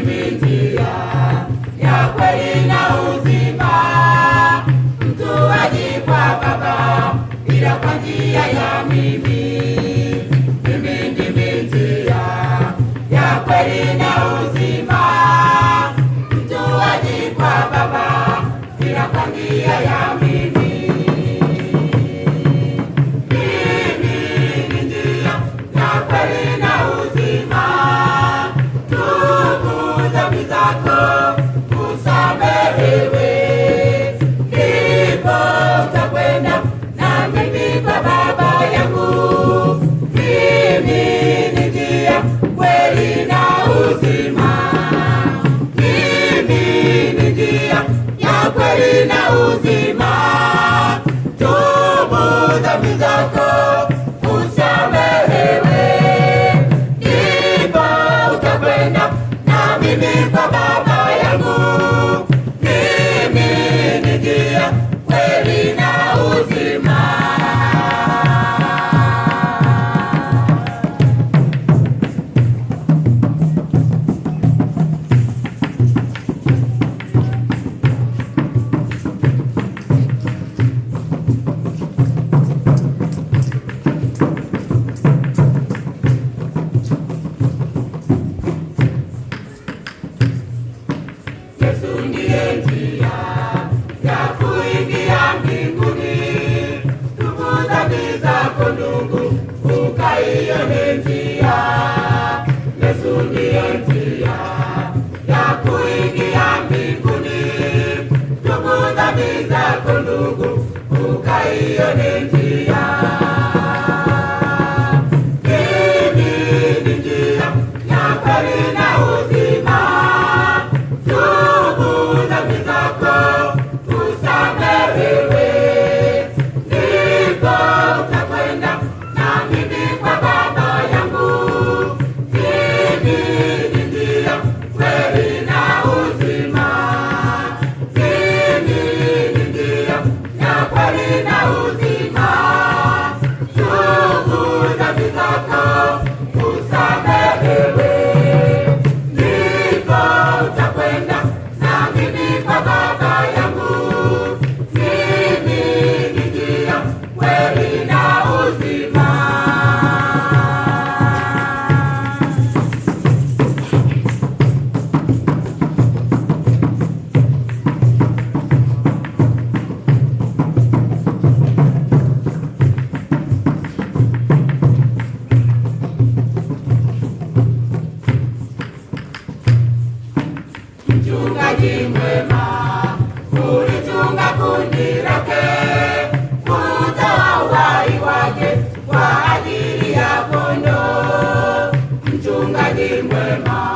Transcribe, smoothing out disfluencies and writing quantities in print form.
ndimi njia ya kweli na uzima. Mtu haji kwa Baba ila kwa njia ya mimi. Mimi ndimi njia ya kweli na uzima. Mtu haji kwa Baba ila kwa njia ya mimi. Yesu ndiye njia ya kuingia mbinguni. Tubu dhambi zako ndugu, ukaione njia. Mimi ni njia ya kweli na uzima. Tubu dhambi zako usamehewe, ndipo utakwenda na mimi kwa Baba yangu. Mchungaji mwema ulichunga kundi lake, kutoa uhai wake kwa ajili ya kondoo. Mchungaji mwema